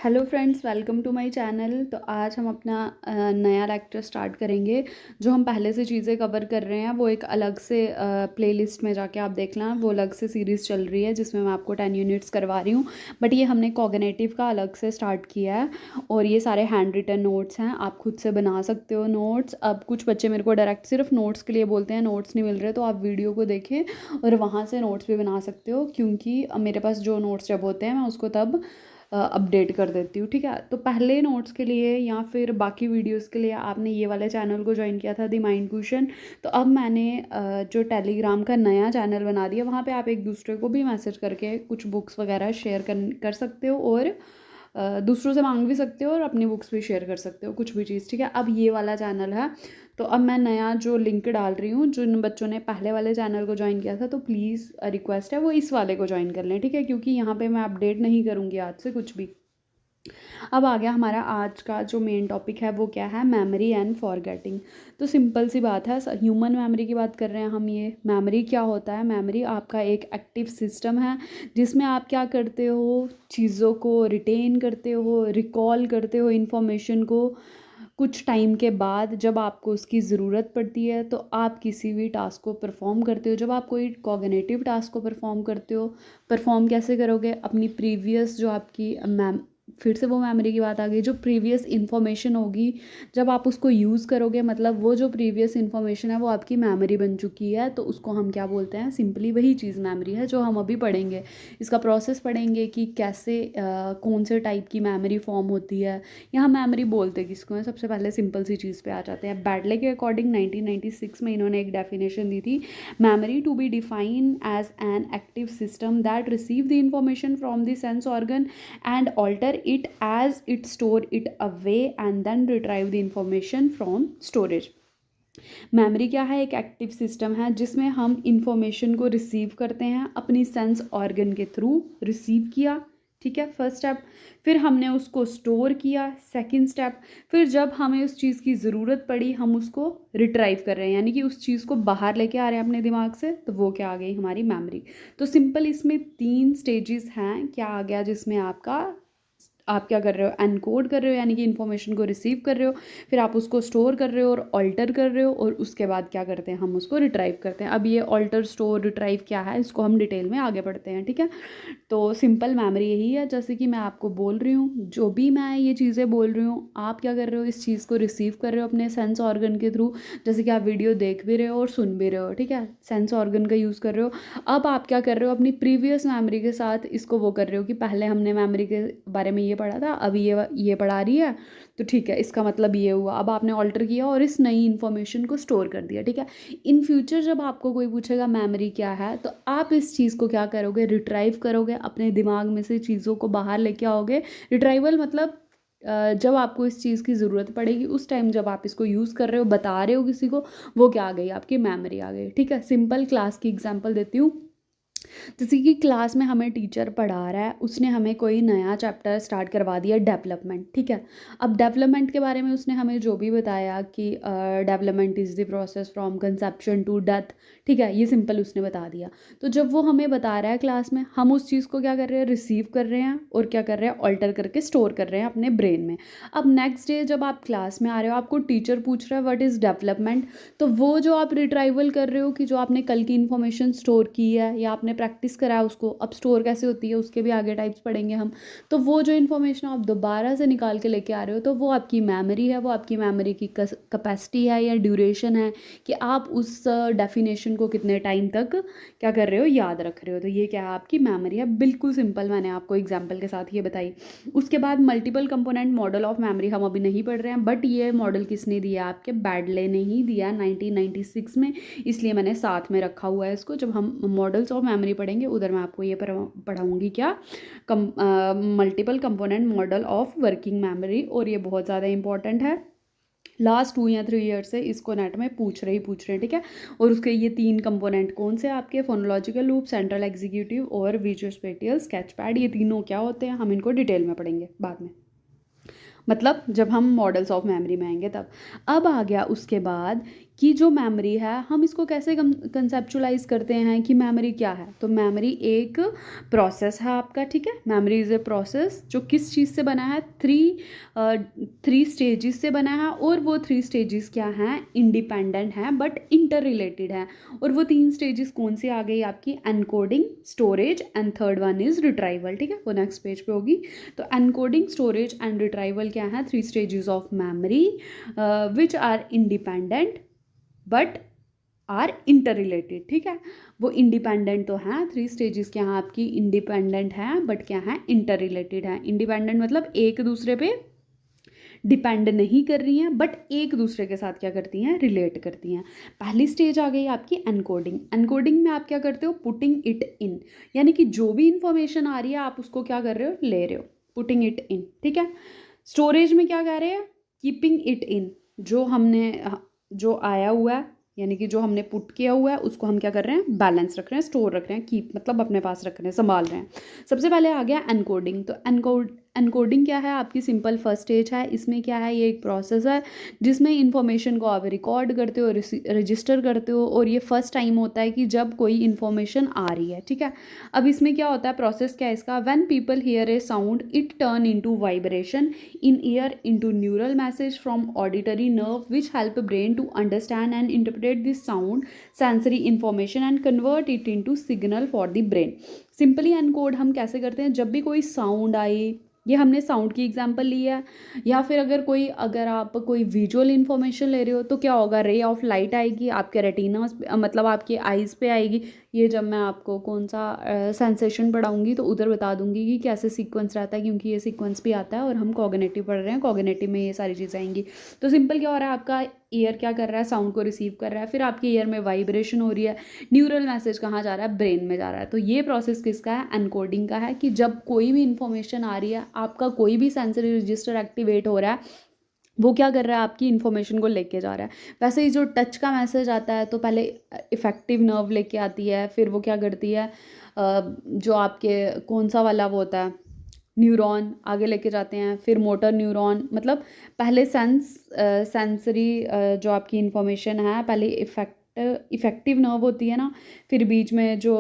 Hello friends, welcome to my channel. तो आज हम अपना नया लेक्चर स्टार्ट करेंगे। जो हम पहले से चीज़ें कवर कर रहे हैं वो एक अलग से प्लेलिस्ट में जाके आप देख लें। वो अलग से सीरीज़ चल रही है जिसमें मैं आपको 10 यूनिट्स करवा रही हूँ। बट ये हमने कॉग्निटिव का अलग से स्टार्ट किया है और ये सारे हैंड रिटन नोट्स हैं। आप खुद से बना सकते हो नोट्स। अब कुछ बच्चे मेरे को डायरेक्ट सिर्फ नोट्स के लिए बोलते हैं, नोट्स नहीं मिल रहे, तो आप वीडियो को देखें और वहाँ से नोट्स भी बना सकते हो, क्योंकि मेरे पास जो नोट्स जब होते हैं मैं उसको तब अपडेट कर देती हूँ। ठीक है, तो पहले नोट्स के लिए या फिर बाकी वीडियोस के लिए आपने ये वाले चैनल को ज्वाइन किया था, द माइंड क्वेश्चन। तो अब मैंने जो टेलीग्राम का नया चैनल बना दिया, वहाँ पे आप एक दूसरे को भी मैसेज करके कुछ बुक्स वगैरह शेयर कर सकते हो और दूसरों से मांग भी सकते हो और अपनी बुक्स भी शेयर कर सकते हो, कुछ भी चीज़। ठीक है, अब ये वाला चैनल है। तो अब मैं नया जो लिंक डाल रही हूँ, जिन बच्चों ने पहले वाले चैनल को ज्वाइन किया था, तो प्लीज़ रिक्वेस्ट है वो इस वाले को ज्वाइन कर लें। ठीक है, क्योंकि यहाँ पे मैं अपडेट नहीं करूँगी आज से कुछ भी। अब आ गया हमारा आज का जो मेन टॉपिक है, वो क्या है? Memory and forgetting. तो सिंपल सी बात है, ह्यूमन मेमोरी की बात कर रहे हैं हम। ये मेमोरी क्या होता है? मेमोरी आपका एक एक्टिव सिस्टम है जिसमें आप क्या करते हो, चीज़ों को रिटेन करते हो, रिकॉल करते हो इंफॉर्मेशन को। कुछ टाइम के बाद जब आपको उसकी ज़रूरत पड़ती है तो आप किसी भी टास्क को परफॉर्म करते हो। जब आप कोई कॉग्निटिव टास्क को परफॉर्म करते हो, परफॉर्म कैसे करोगे? अपनी प्रीवियस जो आपकी मैम फिर से वो मेमोरी की बात आ गई, जो प्रीवियस इन्फॉर्मेशन होगी, जब आप उसको यूज़ करोगे, मतलब वो जो प्रीवियस इन्फॉर्मेशन है वो आपकी मेमोरी बन चुकी है, तो उसको हम क्या बोलते हैं? सिंपली वही चीज़ मेमोरी है, जो हम अभी पढ़ेंगे। इसका प्रोसेस पढ़ेंगे कि कैसे कौन से टाइप की मेमोरी फॉर्म होती है। यहाँ मेमोरी बोलते किसको हैं? सबसे पहले सिंपल सी चीज़ पे आ जाते हैं। बैडले के अकॉर्डिंग 1996 में इन्होंने एक डेफिनेशन दी थी, memory to be defined as an active system that receive the information from the sense organ and alter it as it store it away and then retrieve the information from storage। Memory क्या है? एक active system है जिसमें हम information को receive करते हैं अपनी सेंस ऑर्गन के थ्रू। रिसीव किया, ठीक है, फर्स्ट स्टेप। फिर हमने उसको स्टोर किया, सेकंड स्टेप। फिर जब हमें उस चीज़ की ज़रूरत पड़ी, हम उसको रिट्राइव कर रहे हैं, यानी कि उस चीज़ को बाहर लेके आ रहे हैं अपने दिमाग से, तो वो क्या आ गई? हमारी मेमोरी। तो सिंपल इसमें 3 स्टेजेस हैं। क्या आ गया? जिसमें आप क्या कर रहे हो? एनकोड कर रहे हो, यानी कि इन्फॉर्मेशन को रिसीव कर रहे हो, फिर आप उसको स्टोर कर रहे हो और ऑल्टर कर रहे हो, और उसके बाद क्या करते हैं? हम उसको रिट्राइव करते हैं। अब ये ऑल्टर, स्टोर, रिट्राइव क्या है, इसको हम डिटेल में आगे पढ़ते हैं। ठीक है, तो सिंपल मेमोरी यही है। जैसे कि मैं आपको बोल रही हूँ, जो भी मैं ये चीज़ें बोल रही हूँ, आप क्या कर रहे हो? इस चीज़ को रिसीव कर रहे हो अपने सेंस ऑर्गन के थ्रू। जैसे कि आप वीडियो देख भी रहे हो और सुन भी रहे हो, ठीक है, सेंस ऑर्गन का यूज़ कर रहे हो। अब आप क्या कर रहे हो? अपनी प्रीवियस मेमोरी के साथ इसको वो कर रहे हो कि पहले हमने मेमोरी के बारे में ये पढ़ा था, अब ये पढ़ा रही है, तो ठीक है, इसका मतलब ये हुआ। अब आपने ऑल्टर किया और इस नई इन्फॉर्मेशन को स्टोर कर दिया। ठीक है, इन फ्यूचर जब आपको कोई पूछेगा मेमोरी क्या है, तो आप इस चीज़ को क्या करोगे? रिट्राइव करोगे, अपने दिमाग में से चीज़ों को बाहर लेके आओगे। रिट्राइवल मतलब जब आपको इस चीज़ की ज़रूरत पड़ेगी, उस टाइम जब आप इसको यूज़ कर रहे हो, बता रहे हो किसी को, वो क्या आ गई? आपकी मेमोरी आ गई। ठीक है, सिंपल क्लास की एग्जांपल देती हूँ। जैसे कि क्लास में हमें टीचर पढ़ा रहा है, उसने हमें कोई नया चैप्टर स्टार्ट करवा दिया, डेवलपमेंट। ठीक है, अब डेवलपमेंट के बारे में उसने हमें जो भी बताया कि development is the process from conception to death. ठीक है, ये सिंपल उसने बता दिया। तो जब वो हमें बता रहा है क्लास में, हम उस चीज़ को क्या कर रहे हैं? रिसीव कर रहे हैं और क्या कर रहे हैं? ऑल्टर करके स्टोर कर रहे हैं अपने ब्रेन में। अब नेक्स्ट डे जब आप क्लास में आ रहे हो, आपको टीचर पूछ रहा है व्हाट इज़ डेवलपमेंट, तो वो जो आप रिट्राइवल कर रहे हो कि जो आपने कल की इन्फॉर्मेशन स्टोर की है या आपने प्रैक्टिस करा है उसको, अब स्टोर कैसे होती है उसके भी आगे टाइप्स पढ़ेंगे हम। तो वो जो इन्फॉर्मेशन आप दोबारा से निकाल के लेके आ रहे हो, तो वो आपकी मेमोरी है। वो आपकी मेमोरी की कैपेसिटी है या ड्यूरेशन है कि आप उस डेफिनेशन को कितने टाइम तक क्या कर रहे हो? याद रख रहे हो। तो ये क्या है? आपकी मेमोरी है। बिल्कुल सिंपल, मैंने आपको एग्जाम्पल के साथ ये बताई। उसके बाद multiple component model of memory हम अभी नहीं पढ़ रहे हैं, बट ये मॉडल किसने दिया? आपके बैडले ने ही दिया 1996 में, इसलिए मैंने साथ में रखा हुआ है इसको। जब हम मॉडल्स ऑफ मेमोरी पढ़ेंगे, उधर मैं आपको ये पढ़ाऊँगी क्या? Multiple component model of working memory, और ये बहुत ज़्यादा इंपॉर्टेंट है। लास्ट 2 या 3 ईयर से इसको नेट में पूछ रहे हैं। ठीक है, और उसके ये 3 कंपोनेंट कौन से आपके? फोनोलॉजिकल लूप, सेंट्रल एग्जीक्यूटिव और विजुअल स्केच पैड। ये तीनों क्या होते हैं, हम इनको डिटेल में पढ़ेंगे बाद में, मतलब जब हम मॉडल्स ऑफ मेमोरी में आएंगे तब। अब आ गया उसके बाद कि जो मेमोरी है हम इसको कैसे कंसेप्चुलाइज करते हैं कि मेमोरी क्या है। तो मेमोरी एक प्रोसेस है आपका, ठीक है। मेमोरी इज़ ए प्रोसेस जो किस चीज़ से बना है, थ्री स्टेजेस से बना है, और वो थ्री स्टेजेस क्या हैं, इंडिपेंडेंट हैं बट इंटर रिलेटेड हैं। और वो तीन स्टेजेस कौन सी आ गई आपकी, encoding, storage and third one is retrieval, ठीक है। वो नेक्स्ट पेज पे होगी। तो एनकोडिंग, स्टोरेज एंड रिट्राइवल क्या है, three stages of memory which are independent but are interrelated, ठीक है। वो इंडिपेंडेंट तो हैं, थ्री स्टेजेस क्या हैं आपकी, इंडिपेंडेंट हैं बट क्या हैं, इंटर रिलेटेड हैं। इंडिपेंडेंट मतलब एक दूसरे पे डिपेंड नहीं कर रही हैं बट एक दूसरे के साथ क्या करती हैं, रिलेट करती हैं। पहली स्टेज आ गई आपकी एनकोडिंग। एनकोडिंग में आप क्या करते हो, पुटिंग इट इन, यानी कि जो भी इंफॉर्मेशन आ रही है आप उसको क्या कर रहे हो, ले रहे हो, पुटिंग इट इन, ठीक है। स्टोरेज में क्या कह रहे हैं, कीपिंग इट इन, जो हमने जो आया हुआ है यानी कि जो हमने पुट किया हुआ है उसको हम क्या कर रहे हैं, बैलेंस रख रहे हैं, स्टोर रख रहे हैं, कीप मतलब अपने पास रख रहे हैं, संभाल रहे हैं। सबसे पहले आ गया एनकोडिंग। तो एनकोडिंग क्या है आपकी, सिंपल फर्स्ट स्टेज है। इसमें क्या है, ये एक प्रोसेस है जिसमें इंफॉर्मेशन को आप रिकॉर्ड करते हो, रजिस्टर करते हो, और ये फर्स्ट टाइम होता है कि जब कोई इन्फॉर्मेशन आ रही है, ठीक है। अब इसमें क्या होता है, प्रोसेस क्या है इसका, when people hear a sound it turn into vibration in ear into neural message from auditory nerve which help brain to understand and interpret this sound sensory information and convert it into signal for the brain. Simply encode हम कैसे करते हैं, जब भी कोई sound आई, ये हमने sound की एग्जांपल ली है, या फिर अगर आप कोई विजुअल इन्फॉर्मेशन ले रहे हो तो क्या होगा, रे ऑफ लाइट आएगी आपके रेटिना मतलब आपके आइज़ पे आएगी। ये जब मैं आपको कौन सा सेंसेशन पढ़ाऊंगी तो उधर बता दूंगी कि कैसे सीक्वेंस रहता है, क्योंकि ये सीक्वेंस भी आता है और हम कॉग्निटिव पढ़ रहे हैं, कॉग्निटिव में ये सारी चीज़ें आएंगी। तो सिंपल क्या हो रहा है, आपका ईयर क्या कर रहा है, साउंड को रिसीव कर रहा है, फिर आपके ईयर में वाइब्रेशन हो रही है, न्यूरल मैसेज कहाँ जा रहा है, ब्रेन में जा रहा है। तो ये प्रोसेस किसका है, एनकोडिंग का है, कि जब कोई भी इंफॉर्मेशन आ रही है, आपका कोई भी सेंसरी रजिस्टर एक्टिवेट हो रहा है, वो क्या कर रहा है, आपकी इन्फॉर्मेशन को लेके जा रहा है। वैसे ही जो टच का मैसेज आता है तो पहले इफेक्टिव नर्व लेके आती है, फिर वो क्या करती है, जो आपके कौन सा वाला वो होता है, न्यूरॉन आगे लेके जाते हैं, फिर मोटर न्यूरॉन, मतलब पहले सेंसरी जो आपकी इंफॉर्मेशन है, पहले इफेक्टिव नर्व होती है ना, फिर बीच में जो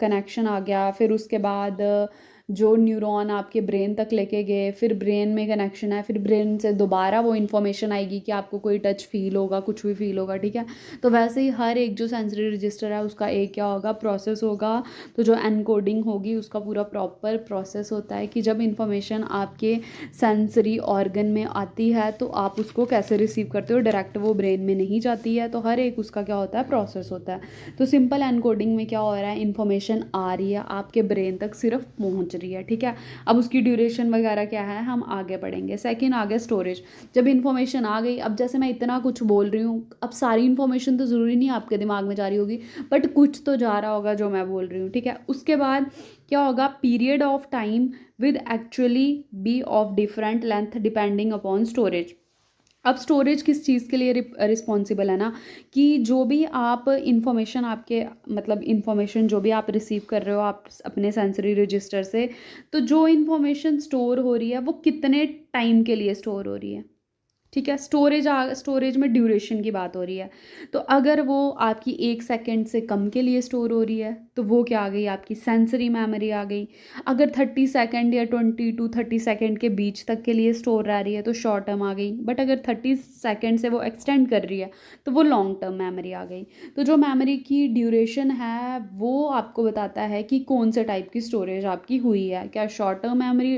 कनेक्शन आ गया, फिर उसके बाद जो न्यूरॉन आपके ब्रेन तक लेके गए, फिर ब्रेन में कनेक्शन है, फिर ब्रेन से दोबारा वो इन्फॉर्मेशन आएगी कि आपको कोई टच फील होगा, कुछ भी फील होगा, ठीक है। तो वैसे ही हर एक जो सेंसरी रजिस्टर है उसका एक क्या होगा, प्रोसेस होगा। तो जो एनकोडिंग होगी उसका पूरा प्रॉपर प्रोसेस होता है कि जब इन्फॉर्मेशन आपके सेंसरी ऑर्गन में आती है तो आप उसको कैसे रिसीव करते हो, डायरेक्ट वो ब्रेन में नहीं जाती है। तो हर एक उसका क्या होता है, प्रोसेस होता है। तो सिंपल एनकोडिंग में क्या हो रहा है, इन्फॉर्मेशन आ रही है आपके ब्रेन तक, सिर्फ पहुंच रही है, ठीक है। अब उसकी ड्यूरेशन वगैरह क्या है हम आगे पढ़ेंगे। सेकंड आ गया स्टोरेज। जब इन्फॉर्मेशन आ गई, अब जैसे मैं इतना कुछ बोल रही हूँ, अब सारी इन्फॉर्मेशन तो ज़रूरी नहीं आपके दिमाग में जा रही होगी, बट कुछ तो जा रहा होगा जो मैं बोल रही हूँ, ठीक है। उसके बाद क्या होगा, period of time with actually be of different length depending upon storage. अब स्टोरेज किस चीज़ के लिए रिस्पॉन्सिबल है ना, कि जो भी आप इंफॉर्मेशन आपके मतलब इंफॉर्मेशन जो भी आप रिसीव कर रहे हो आप अपने सेंसरी रजिस्टर से, तो जो इंफॉर्मेशन स्टोर हो रही है वो कितने टाइम के लिए स्टोर हो रही है, ठीक है। स्टोरेज में ड्यूरेशन की बात हो रही है। तो अगर वो आपकी 1 सेकेंड से कम के लिए स्टोर हो रही है तो वो क्या आ गई, आपकी सेंसरी मेमोरी आ गई। अगर 30 सेकेंड या 20 to 30 सेकेंड के बीच तक के लिए स्टोर रह रही है तो शॉर्ट टर्म आ गई, बट अगर 30 सेकेंड से वो एक्सटेंड कर रही है तो वो लॉन्ग टर्म मेमोरी आ गई। तो जो मेमोरी की ड्यूरेशन है वो आपको बताता है कि कौन से टाइप की स्टोरेज आपकी हुई है, क्या शॉर्ट टर्म मेमोरी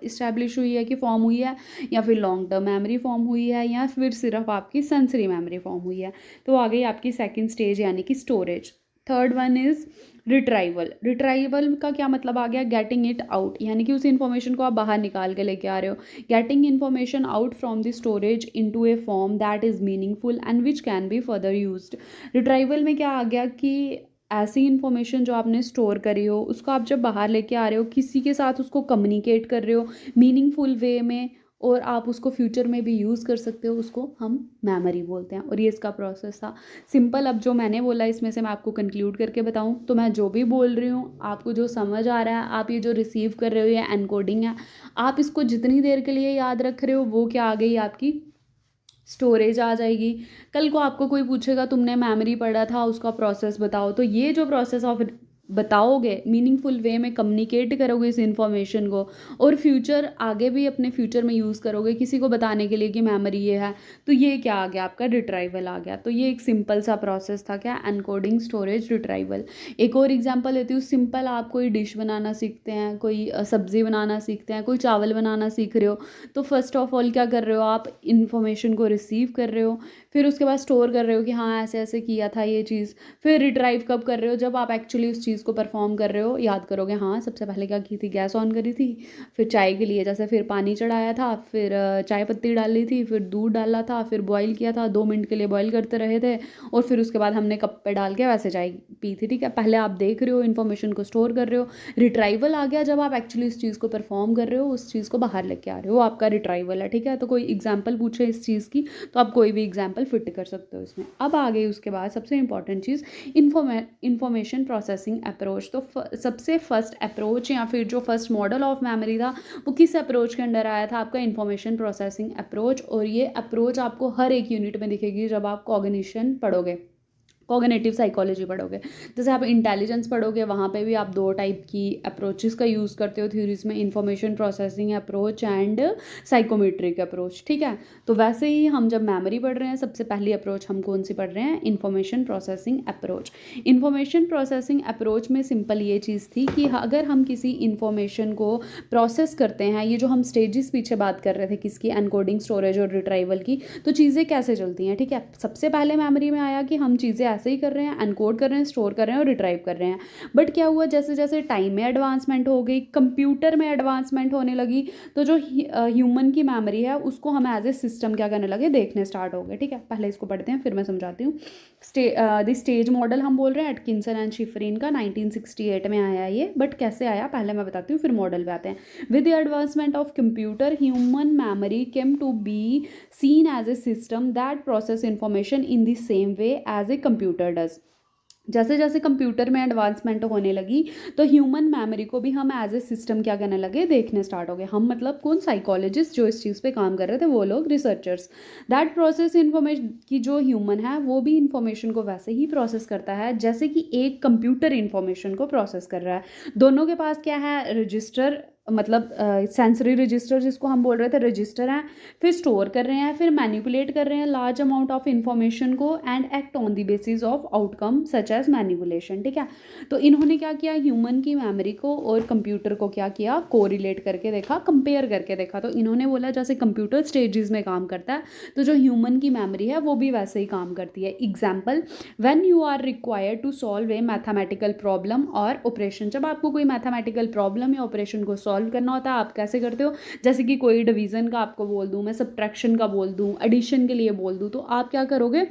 इस्टेब्लिश हुई है कि फॉर्म हुई है, या फिर लॉन्ग टर्म मेमोरी फॉर्म हुई है, या फिर सिर्फ आपकी सेंसरी मेमोरी फॉर्म हुई है। तो आ गई आपकी सेकंड स्टेज यानी कि storage. Third one is retrieval. Retrieval का क्या मतलब आ गया, गेटिंग इट आउट, यानी कि उस इन्फॉर्मेशन को आप बाहर निकाल के लेके आ रहे हो। Getting information out from the storage into A form that is meaningful and which can be further used. Retrieval में क्या आ गया कि ऐसी इन्फॉर्मेशन जो आपने स्टोर करी हो उसको आप जब बाहर लेके आ रहे हो, किसी के साथ उसको कम्युनिकेट कर रहे हो मीनिंगफुल वे में, और आप उसको फ्यूचर में भी यूज़ कर सकते हो, उसको हम मेमोरी बोलते हैं। और ये इसका प्रोसेस था सिंपल। अब जो मैंने बोला इसमें से मैं आपको कंक्लूड करके बताऊं तो मैं जो भी बोल रही हूँ आपको जो समझ आ रहा है, आप ये जो रिसीव कर रहे हो ये एनकोडिंग है, आप इसको जितनी देर के लिए याद रख रहे हो वो क्या आ गई आपकी स्टोरेज आ जाएगी। कल को आपको कोई पूछेगा तुमने मेमोरी पढ़ा था उसका प्रोसेस बताओ, तो ये जो प्रोसेस ऑफ बताओगे, मीनिंगफुल वे में कम्युनिकेट करोगे इस इंफॉर्मेशन को, और फ्यूचर आगे भी अपने फ्यूचर में यूज़ करोगे किसी को बताने के लिए कि मेमोरी ये है, तो ये क्या आ गया, आपका रिट्राइवल आ गया। तो ये एक सिंपल सा प्रोसेस था, क्या, एनकोडिंग, स्टोरेज, रिट्राइवल। एक और एग्जांपल लेती हूँ, सिंपल आप कोई डिश बनाना सीखते हैं, कोई सब्ज़ी बनाना सीखते हैं, कोई चावल बनाना सीख रहे हो, तो फर्स्ट ऑफ ऑल क्या कर रहे हो आप, इन्फॉर्मेशन को रिसीव कर रहे हो, फिर उसके बाद स्टोर कर रहे हो कि हाँ ऐसे ऐसे किया था ये चीज़, फिर रिट्राइव कब कर रहे हो, जब आप एक्चुअली उस चीज़ को परफॉर्म कर रहे हो, याद करोगे हाँ सबसे पहले क्या की थी, गैस ऑन करी थी, फिर चाय के लिए जैसे फिर पानी चढ़ाया था, फिर चाय पत्ती डाली थी, फिर दूध डाला था, फिर बॉईल किया था, 2 मिनट के लिए बॉईल करते रहे थे, और फिर उसके बाद हमने कप पे डाल के वैसे चाय पी थी। ठीक है, पहले आप देख रहे हो, इन्फॉर्मेशन को स्टोर कर रहे हो। रिट्राइवल आ गया जब आप एक्चुअली उस चीज़ को परफॉर्म कर रहे हो, उस चीज़ को बाहर लेके आ रहे हो, आपका रिट्राइवल है। ठीक है, तो कोई एग्जाम्पल पूछे इस चीज़ की तो आप कोई भी एग्जाम्पल फिट कर सकते हो इसमें। अब आ गई उसके बाद सबसे इंपॉर्टेंट चीज़, इंफॉर्मेशन प्रोसेसिंग अप्रोच। तो सबसे फर्स्ट अप्रोच या फिर जो फर्स्ट मॉडल ऑफ मेमोरी था वो किस अप्रोच के अंडर आया था, आपका इंफॉर्मेशन प्रोसेसिंग अप्रोच। और ये अप्रोच आपको हर एक यूनिट में दिखेगी जब आप कॉग्निशन पढ़ोगे, कॉग्निटिव साइकोलॉजी पढ़ोगे। जैसे आप इंटेलिजेंस पढ़ोगे, वहाँ पे भी आप 2 टाइप की अप्रोचेस का यूज़ करते हो थ्योरीज में, information processing approach and psychometric approach. ठीक है, तो वैसे ही हम जब मेमोरी पढ़ रहे हैं, सबसे पहली अप्रोच हम कौन सी पढ़ रहे हैं, information processing approach. Information processing approach में सिंपल ये चीज़ थी कि अगर हम किसी इंफॉर्मेशन को प्रोसेस करते हैं, ये जो हम स्टेजेस पीछे बात कर रहे थे किसकी, एनकोडिंग, स्टोरेज और रिट्राइवल की, तो चीज़ें कैसे चलती हैं। ठीक है, सबसे पहले मेमोरी में आया कि हम चीज़ें ऐसे ही कर रहे हैं, एनकोड कर रहे हैं, स्टोर कर रहे हैं और रिट्राइव कर रहे हैं। बट क्या हुआ, जैसे जैसे टाइम में एडवांसमेंट हो गई, कंप्यूटर में एडवांसमेंट होने लगी, तो जो ह्यूमन की मेमोरी है उसको हम एज ए सिस्टम क्या करने लगे, देखने स्टार्ट हो गए। ठीक है, पहले इसको पढ़ते हैं फिर मैं समझाती हूँ। द स्टेज मॉडल हम बोल रहे हैं एटकिंसन एंड शिफरिन का, 1968 में आया ये। बट कैसे आया पहले मैं बताती हूँ, फिर मॉडल पे आते हैं। With the advancement of computer, human memory came to be seen as a system that process information in the same way as a computer does। जैसे जैसे कंप्यूटर में एडवांसमेंट होने लगी तो ह्यूमन मेमोरी को भी हम एज ए सिस्टम क्या करने लगे, देखने स्टार्ट हो गए। हम मतलब कौन, साइकोलॉजिस्ट जो इस चीज़ पे काम कर रहे थे, वो लोग रिसर्चर्स। दैट प्रोसेस इन्फॉर्मेशन की, जो ह्यूमन है वो भी इंफॉर्मेशन को वैसे ही प्रोसेस करता है जैसे कि एक कंप्यूटर इंफॉर्मेशन को प्रोसेस कर रहा है। दोनों के पास क्या है, रजिस्टर, मतलब सेंसरी रजिस्टर जिसको हम बोल रहे थे, रजिस्टर हैं, फिर स्टोर कर रहे हैं, फिर मैनिपुलेट कर रहे हैं लार्ज अमाउंट ऑफ इंफॉर्मेशन को, and act on the basis of outcome such as manipulation. ठीक है, तो इन्होंने क्या किया, ह्यूमन की मेमोरी को और कंप्यूटर को क्या किया, कोरिलेट करके देखा, कंपेयर करके देखा। तो इन्होंने बोला जैसे कंप्यूटर स्टेजेस में काम करता है, तो जो ह्यूमन की मेमोरी है वो भी वैसे ही काम करती है। Example, when you are required to solve a mathematical problem और ऑपरेशन, जब आपको कोई मैथमेटिकल प्रॉब्लम या ऑपरेशन को सॉल्व करना होता है, आप कैसे करते हो, जैसे कि कोई डिवीजन का आपको बोल दूं मैं, सब्ट्रैक्शन का बोल दूं, एडिशन के लिए बोल दूं, तो आप क्या करोगे,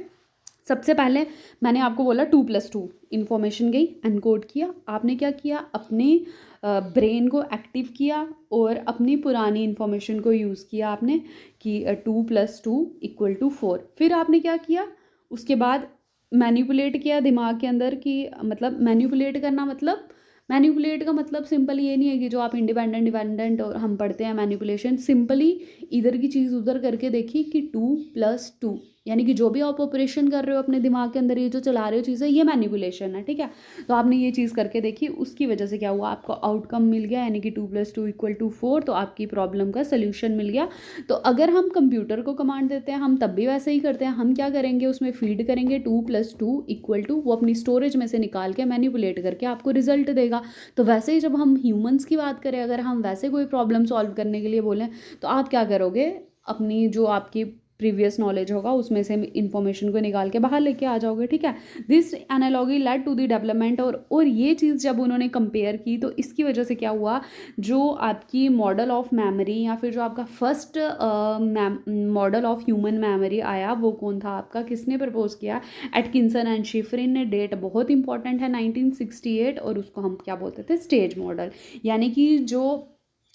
सबसे पहले मैंने आपको बोला 2+2, इन्फॉर्मेशन गई, एनकोड किया, आपने क्या किया, अपने ब्रेन को एक्टिव किया और अपनी पुरानी इन्फॉर्मेशन को यूज़ किया आपने कि 2+2=4। फिर आपने क्या किया, उसके बाद मैनिपुलेट किया दिमाग के अंदर कि, मतलब मैनिपुलेट करना, मतलब मैनिपुलेट का मतलब सिंपल ये नहीं है कि जो आप इंडिपेंडेंट डिपेंडेंट और हम पढ़ते हैं मैनिपुलेशन, सिंपली इधर की चीज़ उधर करके देखी कि 2+2, यानी कि जो भी आप ऑपरेशन कर रहे हो अपने दिमाग के अंदर, ये जो चला रहे हो चीज़ें, ये मैनिपुलेशन है। ठीक है, तो आपने ये चीज़ करके देखी, उसकी वजह से क्या हुआ, आपको आउटकम मिल गया, यानी कि 2+2=4, तो आपकी प्रॉब्लम का सोल्यूशन मिल गया। तो अगर हम कंप्यूटर को कमांड देते हैं, हम तब भी वैसे ही करते हैं। हम क्या करेंगे, उसमें फीड करेंगे 2+2=, वो अपनी स्टोरेज में से निकाल के मैनिपुलेट करके आपको रिजल्ट देगा। तो वैसे ही जब हम ह्यूमंस की बात करें, अगर हम वैसे कोई प्रॉब्लम सॉल्व करने के लिए बोलें, तो आप क्या करोगे, अपनी जो आपकी प्रीवियस नॉलेज होगा उसमें से इंफॉर्मेशन को निकाल के बाहर लेके आ जाओगे। ठीक है, this analogy led to the development, और ये चीज़ जब उन्होंने कंपेयर की तो इसकी वजह से क्या हुआ, जो आपकी मॉडल ऑफ मेमोरी या फिर जो आपका first model of human memory आया, वो कौन था आपका, किसने प्रपोज किया, एटकिंसन एंड शिफरिन ने। डेट बहुत इंपॉर्टेंट है, 1968, और उसको हम क्या बोलते थे, स्टेज मॉडल। यानी कि जो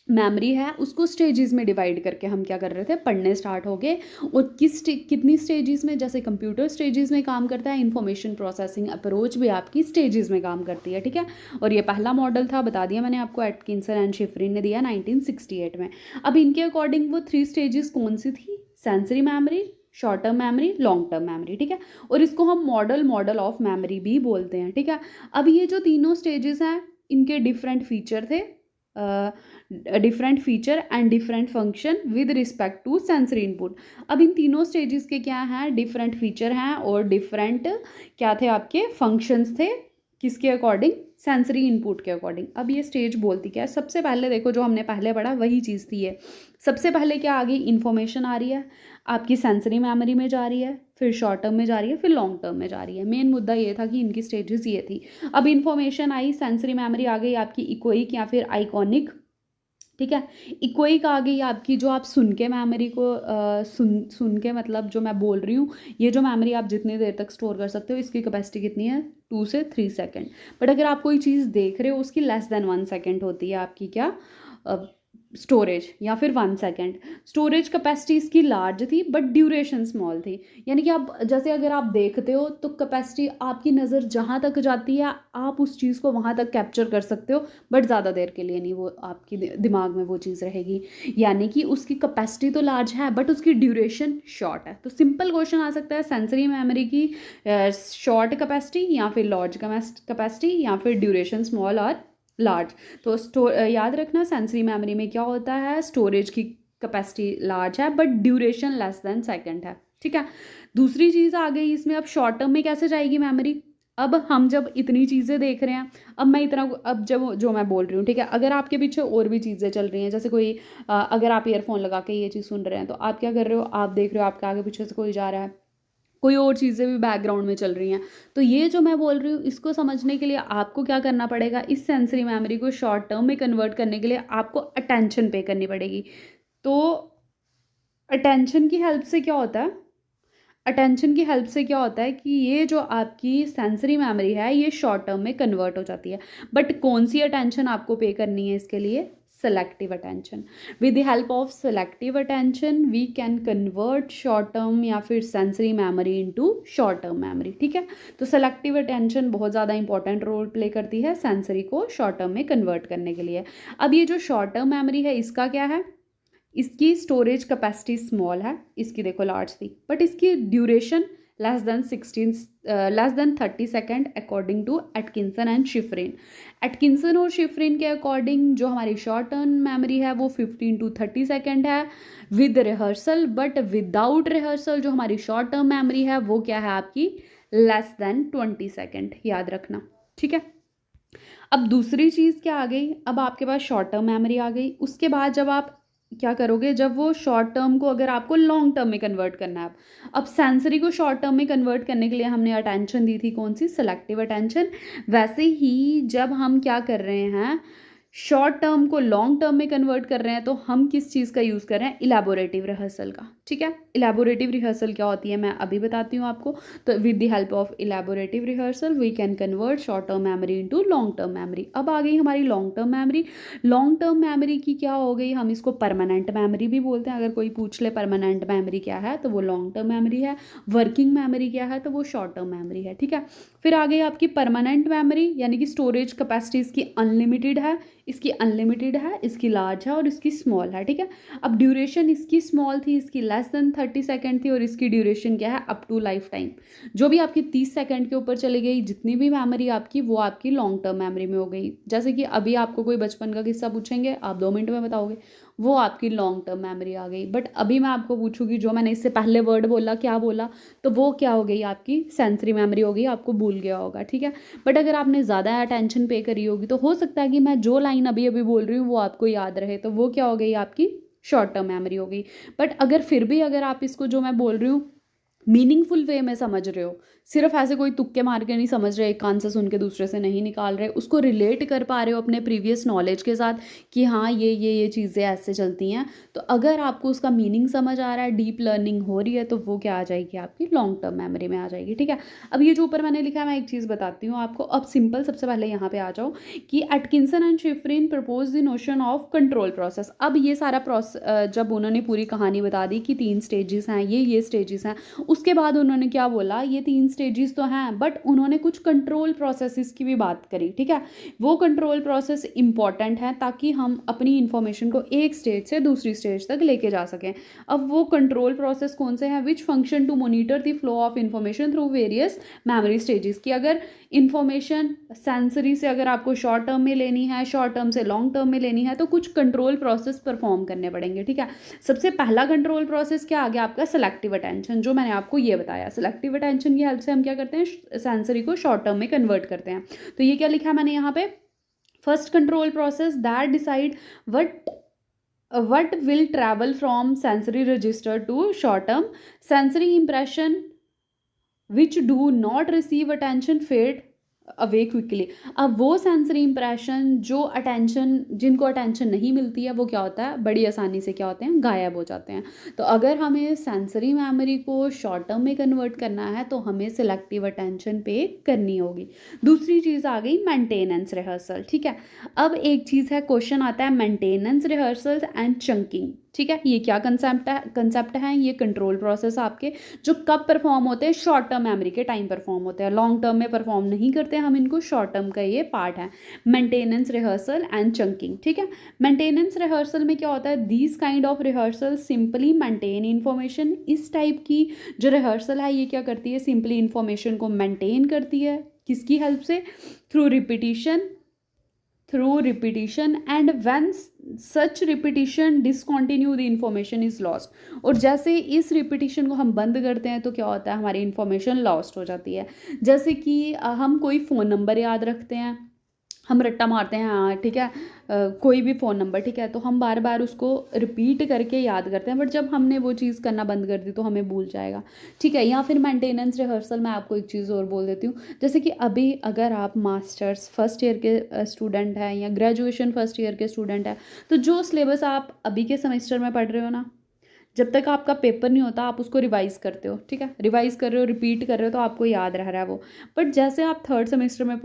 मेमोरी है उसको स्टेजेस में डिवाइड करके हम क्या कर रहे थे, पढ़ने स्टार्ट हो गए। और कितनी स्टेजेस में, जैसे कंप्यूटर स्टेजेस में काम करता है, इंफॉर्मेशन प्रोसेसिंग अप्रोच भी आपकी स्टेजेस में काम करती है। ठीक है, और ये पहला मॉडल था, बता दिया मैंने आपको, एटकिंसन एंड शिफरिन ने दिया 1968 में। अब इनके अकॉर्डिंग वो 3 स्टेजेस कौन सी थी, sensory memory, short term memory, long term memory, ठीक है। और इसको हम मॉडल ऑफ मेमोरी भी बोलते हैं, ठीक है। अब ये जो तीनों स्टेजेस हैं इनके डिफरेंट फीचर थे, different feature and different function with respect to sensory input. अब इन तीनों स्टेजेस के क्या हैं, डिफरेंट फीचर हैं और डिफरेंट क्या थे आपके फंक्शंस थे, किसके अकॉर्डिंग, सेंसरी इनपुट के अकॉर्डिंग। अब ये स्टेज बोलती क्या है, सबसे पहले देखो जो हमने पहले पढ़ा वही चीज़ थी ये। सबसे पहले क्या आ गई, इन्फॉर्मेशन आ रही है आपकी सेंसरी मेमोरी में जा रही है, फिर शॉर्ट टर्म में जा रही है, फिर लॉन्ग टर्म में जा रही है। मेन मुद्दा ये था कि इनकी स्टेजेस ये थी। अब इन्फॉर्मेशन आई, सेंसरी मेमोरी आ गई आपकी इकोइक या फिर आइकॉनिक, ठीक है। इकोइक आ गई आपकी जो आप सुन के मेमोरी को सुन के मतलब जो मैं बोल रही हूँ, ये जो मेमोरी आप जितनी देर तक स्टोर कर सकते हो इसकी कैपेसिटी कितनी है, 2 से 3 सेकेंड। बट अगर आप कोई चीज़ देख रहे हो उसकी लेस देन 1 सेकेंड होती है आपकी क्या स्टोरेज, या फिर 1 सेकेंड। स्टोरेज कैपेसिटी इसकी लार्ज थी बट ड्यूरेशन स्मॉल थी। यानी कि आप जैसे अगर आप देखते हो तो कैपेसिटी आपकी नज़र जहाँ तक जाती है आप उस चीज़ को वहाँ तक कैप्चर कर सकते हो, बट ज़्यादा देर के लिए नहीं वो आपकी दिमाग में वो चीज़ रहेगी। यानी कि उसकी कैपेसिटी तो लार्ज है बट उसकी ड्यूरेशन शॉर्ट है। तो सिंपल क्वेश्चन आ सकता है, सेंसरी मेमोरी की शॉर्ट कैपेसिटी या फिर लार्ज कैपेसिटी या फिर ड्यूरेशन स्मॉल और लार्ज। तो याद रखना सेंसरी मेमोरी में क्या होता है, स्टोरेज की कैपेसिटी लार्ज है but duration less then second है, ठीक है। दूसरी चीज़ आ गई इसमें, अब शॉर्ट टर्म में कैसे जाएगी मेमोरी। अब हम जब इतनी चीज़ें देख रहे हैं, अब जब जो मैं बोल रही हूँ, ठीक है, अगर आपके पीछे और भी चीज़ें चल रही हैं, जैसे कोई अगर आप ईयरफोन लगा के ये चीज़ सुन रहे हैं तो आप क्या कर रहे हो, आप देख रहे हो आपके आगे पीछे से कोई जा रहा है, कोई और चीज़ें भी बैकग्राउंड में चल रही हैं। तो ये जो मैं बोल रही हूँ इसको समझने के लिए आपको क्या करना पड़ेगा, इस सेंसरी मेमोरी को शॉर्ट टर्म में कन्वर्ट करने के लिए आपको अटेंशन पे करनी पड़ेगी। तो अटेंशन की हेल्प से क्या होता है, अटेंशन की हेल्प से क्या होता है कि ये जो आपकी सेंसरी मेमोरी है ये शॉर्ट टर्म में कन्वर्ट हो जाती है। बट कौन सी अटेंशन आपको पे करनी है इसके लिए, selective attention. With the help of selective attention we can convert short term या फिर sensory memory into short term memory, ठीक है। तो सेलेक्टिव अटेंशन बहुत ज़्यादा इंपॉर्टेंट रोल प्ले करती है सेंसरी को शॉर्ट टर्म में कन्वर्ट करने के लिए। अब ये जो शॉर्ट टर्म मेमोरी है इसका क्या है, इसकी स्टोरेज कैपेसिटी स्मॉल है, इसकी देखो लार्ज थी, बट इसकी duration less than 30 second according to Atkinson and Shiffrin. Atkinson और शिफरिन के अकॉर्डिंग जो हमारी शॉर्ट टर्म मेमोरी है वो 15 to 30 सेकेंड है with rehearsal, but without rehearsal जो हमारी शॉर्ट टर्म मेमोरी है वो क्या है आपकी, लेस देन 20 सेकेंड, याद रखना, ठीक है। अब दूसरी चीज़ क्या आ गई, अब आपके पास शॉर्ट टर्म मेमोरी आ गई, उसके बाद जब आप क्या करोगे, जब वो शॉर्ट टर्म को अगर आपको लॉन्ग टर्म में कन्वर्ट करना है, अब सेंसरी को शॉर्ट टर्म में कन्वर्ट करने के लिए हमने अटेंशन दी थी कौन सी, सेलेक्टिव अटेंशन। वैसे ही जब हम क्या कर रहे हैं, शॉर्ट टर्म को लॉन्ग टर्म में कन्वर्ट कर रहे हैं, तो हम किस चीज़ का यूज़ कर रहे हैं, इलेबोरेटिव रिहर्सल का, ठीक है। इलेबोरेटिव रिहर्सल क्या होती है मैं अभी बताती हूँ आपको। तो with the help of elaborative rehearsal we can convert short term memory into long term memory. अब आ गई हमारी long term memory. Long term memory की क्या हो गई, हम इसको परमानेंट मेमोरी भी बोलते हैं। अगर कोई पूछ ले परमानेंट मेमोरी क्या है तो वो लॉन्ग टर्म मेमोरी है, वर्किंग मेमोरी क्या है तो वो शॉर्ट टर्म मेमोरी है, ठीक है। फिर आ गई आपकी परमानेंट मेमोरी, यानी कि स्टोरेज कैपेसिटी इसकी अनलिमिटेड है, इसकी लार्ज है और इसकी स्मॉल है, ठीक है। अब ड्यूरेशन इसकी स्मॉल थी, इसकी लेस देन 30 सेकेंड थी और इसकी ड्यूरेशन क्या है, अप टू लाइफ टाइम। जो भी आपकी 30 सेकेंड के ऊपर चली गई जितनी भी मेमोरी आपकी, वो आपकी लॉन्ग टर्म मेमोरी में हो गई। जैसे कि अभी आपको कोई बचपन का किस्सा पूछेंगे, आप 2 मिनट में बताओगे, वो आपकी लॉन्ग टर्म मेमोरी आ गई। बट अभी मैं आपको पूछूंगी जो मैंने इससे पहले वर्ड बोला, क्या बोला, तो वो क्या हो गई, आपकी सेंसरी मेमोरी हो गई, आपको भूल गया होगा, ठीक है। बट अगर आपने ज़्यादा अटेंशन पे करी होगी तो हो सकता है कि मैं जो लाइन अभी अभी बोल रही हूँ वो आपको याद रहे, तो वो क्या हो गई, आपकी शॉर्ट टर्म मेमोरी हो गई। बट अगर फिर भी अगर आप इसको जो मैं बोल रही हूँ मीनिंगफुल वे में समझ रहे हो, सिर्फ ऐसे कोई तुक्के मार के नहीं समझ रहे, एक कान से सुन के दूसरे से नहीं निकाल रहे, उसको रिलेट कर पा रहे हो अपने प्रीवियस नॉलेज के साथ कि हाँ ये चीज़ें ऐसे चलती हैं, तो अगर आपको उसका मीनिंग समझ आ रहा है, डीप लर्निंग हो रही है, तो वो क्या आ जाएगी, आपकी लॉन्ग टर्म मेमोरी में आ जाएगी, ठीक है। अब ये जो ऊपर मैंने लिखा है मैं एक चीज़ बताती हूँ आपको। अब सिंपल सबसे पहले यहाँ पे आ जाओ कि Atkinson and Shiffrin propose the notion of control process. अब ये सारा प्रोसेस जब उन्होंने पूरी कहानी बता दी कि 3 स्टेजेस हैं, ये स्टेजेस हैं, उसके बाद उन्होंने क्या बोला, ये 3 स्टेजेस तो हैं बट उन्होंने कुछ कंट्रोल प्रोसेसेस की भी बात करी, ठीक है। वो कंट्रोल प्रोसेस इंपॉर्टेंट है ताकि हम अपनी इंफॉर्मेशन को एक स्टेज से दूसरी स्टेज तक लेके जा सकें। अब वो कंट्रोल प्रोसेस कौन से हैं, which function to monitor the flow of information through various memory stages, की अगर इंफॉर्मेशन सेंसरी से अगर आपको शॉर्ट टर्म में लेनी है, शॉर्ट टर्म से लॉन्ग टर्म में लेनी है, तो कुछ कंट्रोल प्रोसेस परफॉर्म करने पड़ेंगे, ठीक है। सबसे पहला कंट्रोल प्रोसेस क्या आ गया आपका, सेलेक्टिव अटेंशन, जो मैंने आपको ये बताया। सेलेक्टिव अटेंशन की हेल्प से हम क्या करते हैं, सेंसरी को शॉर्ट टर्म में कन्वर्ट करते हैं। तो ये क्या लिखा मैंने यहाँ पे, first control process that decide what will travel from sensory register to short term sensory impression which do not receive attention fade away quickly. अब वो सेंसरी इंप्रेशन जो अटेंशन, जिनको अटेंशन नहीं मिलती है, वो क्या होता है, बड़ी आसानी से क्या होते हैं, गायब हो जाते हैं। तो अगर हमें सेंसरी मेमोरी को शॉर्ट टर्म में कन्वर्ट करना है तो हमें सिलेक्टिव अटेंशन पे करनी होगी। दूसरी चीज़ आ गई मेंटेनेंस रिहर्सल, ठीक है। अब एक चीज़ है, क्वेश्चन आता है मेंटेनेंस रिहर्सल एंड चंकिंग, ठीक है। ये क्या कंसेप्ट है, ये कंट्रोल प्रोसेस आपके जो कब परफॉर्म होते हैं, शॉर्ट टर्म मेमोरी के टाइम परफॉर्म होते हैं, लॉन्ग टर्म में परफॉर्म नहीं करते हम इनको, शॉर्ट टर्म का ये पार्ट है। मेंटेनेंस रिहर्सल एंड चंकिंग, ठीक है। मेंटेनेंस रिहर्सल में क्या होता है, these kind of rehearsal simply maintain information. इस टाइप की जो रिहर्सल है ये क्या करती है, सिंपली इन्फॉर्मेशन को मेंटेन करती है, किसकी हेल्प से, through repetition and when such repetition discontinue the information is lost. और जैसे इस रिपीटिशन को हम बंद करते हैं तो क्या होता है, हमारी इंफॉर्मेशन लॉस्ट हो जाती है। जैसे कि हम कोई फ़ोन नंबर याद रखते हैं, हम रट्टा मारते हैं, हाँ ठीक है, कोई भी फ़ोन नंबर, ठीक है, तो हम बार बार उसको रिपीट करके याद करते हैं, बट जब हमने वो चीज़ करना बंद कर दी तो हमें भूल जाएगा, ठीक है। या फिर मेंटेनेंस रिहर्सल में आपको एक चीज़ और बोल देती हूँ, जैसे कि अभी अगर आप मास्टर्स फर्स्ट ईयर के स्टूडेंट हैं या ग्रेजुएशन फर्स्ट ईयर के स्टूडेंट हैं, तो जो सिलेबस आप अभी के सेमेस्टर में पढ़ रहे हो ना, जब तक आपका पेपर नहीं होता आप उसको रिवाइज़ करते हो, ठीक है, रिवाइज़ कर रहे हो, रिपीट कर रहे हो, तो आपको याद रह रहा है वो। बट जैसे आप थर्ड सेमेस्टर में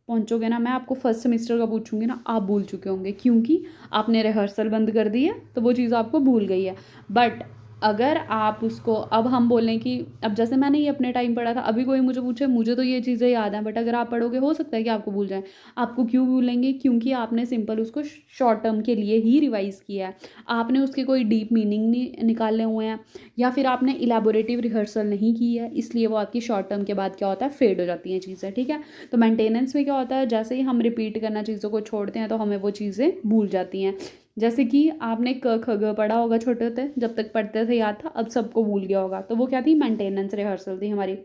पहुंचोगे ना, मैं आपको फर्स्ट सेमेस्टर का पूछूंगी ना, आप भूल चुके होंगे, क्योंकि आपने रिहर्सल बंद कर दी है, तो वो चीज़ आपको भूल गई है। बट अगर आप उसको, अब हम बोलें कि अब जैसे मैंने ये अपने टाइम पढ़ा था, अभी कोई मुझे पूछे, मुझे तो ये चीज़ें याद हैं, बट अगर आप पढ़ोगे हो सकता है कि आपको भूल जाए। आपको क्यों भूलेंगे, क्योंकि आपने सिंपल उसको शॉर्ट टर्म के लिए ही रिवाइज़ किया है, आपने उसके कोई डीप मीनिंग नहीं निकाले हुए हैं, या फिर आपने इलेबोरेटिव रिहर्सल नहीं की है, इसलिए वो आपकी शॉर्ट टर्म के बाद क्या होता है, फेड हो जाती हैं चीज़ें, ठीक है। तो मेंटेनेंस में क्या होता है, जैसे ही हम रिपीट करना चीज़ों को छोड़ते हैं तो हमें वो चीज़ें भूल जाती हैं। जैसे कि आपने क ख ग पढ़ा होगा छोटे होते, जब तक पढ़ते थे याद था, अब सबको भूल गया होगा, तो वो क्या थी, मेंटेनेंस रिहर्सल थी हमारी।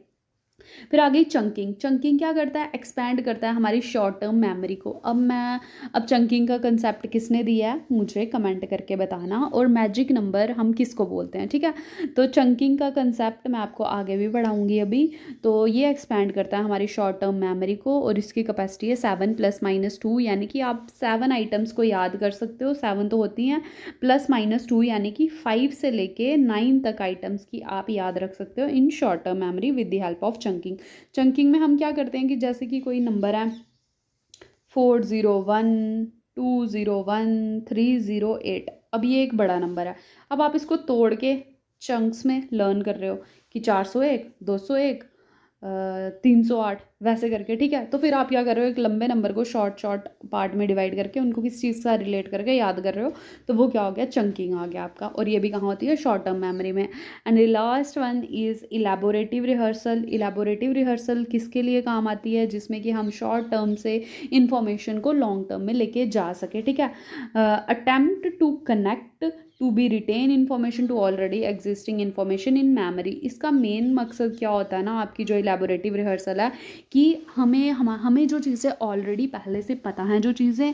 फिर आ गई चंकिंग। चंकिंग क्या करता है, एक्सपैंड करता है हमारी शॉर्ट टर्म मेमोरी को। अब चंकिंग का कंसेप्ट किसने दिया है, मुझे कमेंट करके बताना, और मैजिक नंबर हम किसको बोलते हैं, ठीक है। तो चंकिंग का कंसेप्ट मैं आपको आगे भी पढ़ाऊंगी अभी। तो ये एक्सपैंड करता है हमारी शॉर्ट टर्म मेमोरी को, और इसकी कैपेसिटी है 7 + -2, यानी कि आप 7 आइटम्स को याद कर सकते हो, 7 तो होती हैं, +-2 यानी कि 5 से लेके 9 तक आइटम्स की आप याद रख सकते हो in short term memory with the help of chunking में हम क्या करते हैं कि जैसे कि कोई नंबर है 401 201 308, अब ये एक बड़ा नंबर है, अब आप इसको तोड़ के चंक्स में लर्न कर रहे हो कि 401 201 308 वैसे करके, ठीक है। तो फिर आप क्या कर रहे हो, एक लंबे नंबर को शॉर्ट पार्ट में डिवाइड करके उनको किस चीज़ का रिलेट करके याद कर रहे हो, तो वो क्या हो गया, चंकिंग आ गया आपका। और ये भी कहाँ होती है, शॉर्ट टर्म मेमोरी में। And the last one is elaborative rehearsal. Elaborative rehearsal किसके लिए काम आती है, जिसमें कि हम शॉर्ट टर्म से इंफॉर्मेशन को लॉन्ग टर्म में लेके जा सके, ठीक है। Attempt to connect to be retained information to already existing information in memory. इसका मेन मकसद क्या होता है ना, आपकी जो इलेबोरेटिव रिहर्सल है, कि हमें जो चीज़ें ऑलरेडी पहले से पता हैं, जो चीज़ें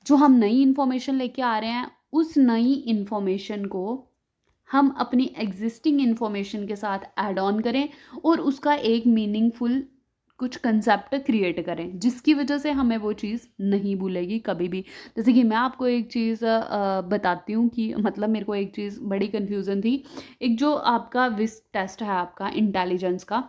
जो हम नई इन्फॉर्मेशन लेके आ रहे हैं, उस नई इन्फॉर्मेशन को हम अपनी एग्जिस्टिंग इन्फॉर्मेशन के साथ ऐड ऑन करें और उसका एक मीनिंगफुल कुछ कंसेप्ट क्रिएट करें, जिसकी वजह से हमें वो चीज़ नहीं भूलेगी कभी भी। जैसे कि मैं आपको एक चीज़ बताती हूँ कि मतलब मेरे को एक चीज़ बड़ी कन्फ्यूज़न थी, एक जो आपका विस्क टेस्ट है आपका इंटेलिजेंस का,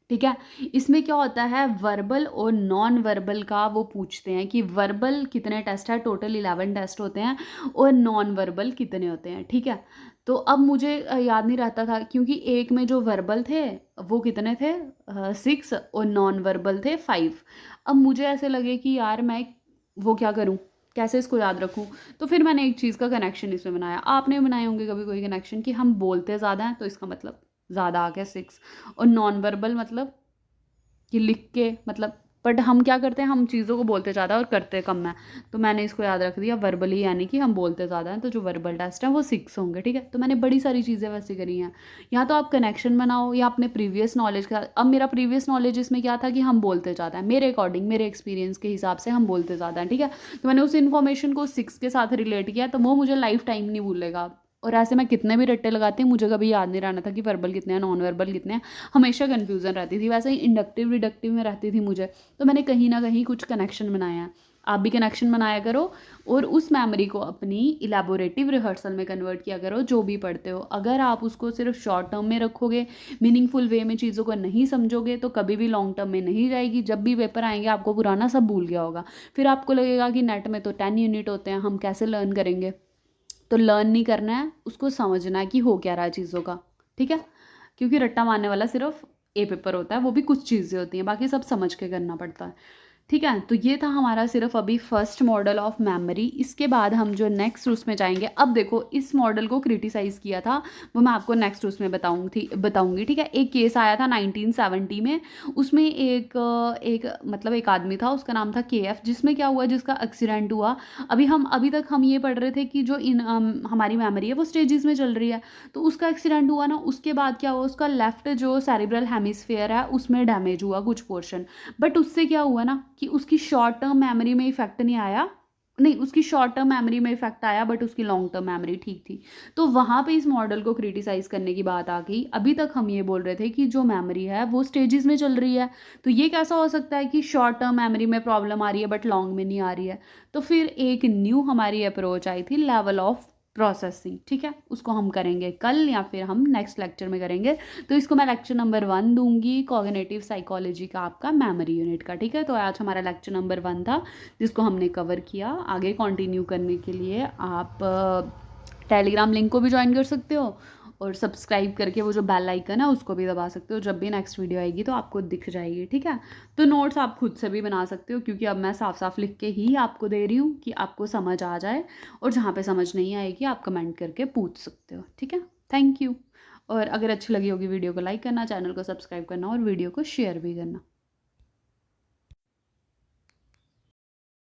ठीक है। इसमें क्या होता है, वर्बल और नॉन वर्बल का वो पूछते हैं कि वर्बल कितने टेस्ट है, टोटल 11 टेस्ट होते हैं, और नॉन वर्बल कितने होते हैं। ठीक है। तो अब मुझे याद नहीं रहता था, क्योंकि एक में जो वर्बल थे वो कितने थे, 6, और नॉन वर्बल थे 5। अब मुझे ऐसे लगे कि यार मैं वो क्या करूँ, कैसे इसको याद रखूँ। तो फिर मैंने एक चीज़ का कनेक्शन इसमें बनाया, आपने बनाए होंगे कभी कोई कनेक्शन, कि हम बोलते ज़्यादा हैं तो इसका मतलब ज़्यादा आ गया 6, और नॉन वर्बल मतलब कि लिख के मतलब, बट हम क्या करते हैं, हम चीज़ों को बोलते ज़्यादा और करते कम है। तो मैंने इसको याद रख दिया वर्बली, यानी कि हम बोलते ज़्यादा हैं, तो जो वर्बल टेस्ट है वो 6 होंगे। ठीक है। तो मैंने बड़ी सारी चीज़ें वैसे करी हैं। या तो आप कनेक्शन बनाओ या अपने प्रीवियस नॉलेज का। अब मेरा प्रीवियस नॉलेज इसमें क्या था कि हम बोलते ज़्यादा हैं, मेरे अकॉर्डिंग, मेरे एक्सपीरियंस के हिसाब से हम बोलते ज़्यादा हैं। ठीक है। तो मैंने उस इन्फॉर्मेशन को 6 के साथ रिलेट किया, तो वो मुझे लाइफ टाइम नहीं भूलेगा। और ऐसे मैं कितने भी रट्टे लगाती हूँ, मुझे कभी याद नहीं रहना था कि वर्बल कितने हैं, नॉन वर्बल कितने हैं। हमेशा कन्फ्यूज़न रहती थी। वैसे ही इंडक्टिव रिडक्टिव में रहती थी मुझे। तो मैंने कहीं ना कहीं कुछ कनेक्शन बनाया है। आप भी कनेक्शन बनाया करो, और उस मेमोरी को अपनी इलेबोरेटिव रिहर्सल में कन्वर्ट किया करो, जो भी पढ़ते हो। अगर आप उसको सिर्फ शॉर्ट टर्म में रखोगे, मीनिंगफुल वे में चीज़ों को नहीं समझोगे, तो कभी भी लॉन्ग टर्म में नहीं जाएगी। जब भी पेपर आएंगे आपको पुराना सब भूल गया होगा। फिर आपको लगेगा कि नेट में तो 10 यूनिट होते हैं, हम कैसे लर्न करेंगे। तो लर्न नहीं करना है, उसको समझना है कि हो क्या रहा है चीज़ों का। ठीक है। क्योंकि रट्टा मारने वाला सिर्फ ए पेपर होता है, वो भी कुछ चीज़ें होती हैं, बाकी सब समझ के करना पड़ता है। ठीक है। तो ये था हमारा सिर्फ अभी फर्स्ट मॉडल ऑफ मेमोरी। इसके बाद हम जो नेक्स्ट उसमें जाएंगे, अब देखो इस मॉडल को क्रिटिसाइज़ किया था, वो मैं आपको नेक्स्ट उसमें बताऊंगी। ठीक है। एक केस आया था 1970 में। उसमें एक आदमी था, उसका नाम था KF, जिसमें क्या हुआ, जिसका एक्सीडेंट हुआ। अभी तक हम ये पढ़ रहे थे कि जो हमारी मेमोरी है वो स्टेजेस में चल रही है। तो उसका एक्सीडेंट हुआ ना, उसके बाद क्या हुआ, उसका लेफ्ट जो सेरिब्रल हेमिस्फेयर है उसमें डैमेज हुआ कुछ पोर्शन। बट उससे क्या हुआ ना कि उसकी शॉर्ट टर्म मेमोरी में इफेक्ट नहीं आया। नहीं, उसकी शॉर्ट टर्म मेमोरी में इफेक्ट आया, बट उसकी लॉन्ग टर्म मेमोरी ठीक थी। तो वहाँ पे इस मॉडल को क्रिटिसाइज करने की बात आ गई। अभी तक हम ये बोल रहे थे कि जो मेमोरी है वो स्टेजेस में चल रही है। तो ये कैसा हो सकता है कि शॉर्ट टर्म मेमोरी में प्रॉब्लम आ रही है बट लॉन्ग में नहीं आ रही है। तो फिर एक न्यू हमारी अप्रोच आई थी, लेवल ऑफ प्रोसेसिंग। ठीक है। उसको हम करेंगे कल, या फिर हम नेक्स्ट लेक्चर में करेंगे। तो इसको मैं लेक्चर नंबर 1 दूंगी, कॉग्निटिव साइकोलॉजी का, आपका मेमोरी यूनिट का। ठीक है। तो आज हमारा लेक्चर नंबर 1 था, जिसको हमने कवर किया। आगे कंटिन्यू करने के लिए आप टेलीग्राम लिंक को भी ज्वाइन कर सकते हो, और सब्सक्राइब करके वो जो बेल आइकन है उसको भी दबा सकते हो। जब भी नेक्स्ट वीडियो आएगी तो आपको दिख जाएगी। ठीक है। तो नोट्स आप खुद से भी बना सकते हो, क्योंकि अब मैं साफ साफ लिख के ही आपको दे रही हूँ कि आपको समझ आ जाए। और जहाँ पे समझ नहीं आएगी आप कमेंट करके पूछ सकते हो। ठीक है। Thank you. और अगर अच्छी लगी होगी वीडियो को लाइक करना, चैनल को सब्सक्राइब करना, और वीडियो को शेयर भी करना।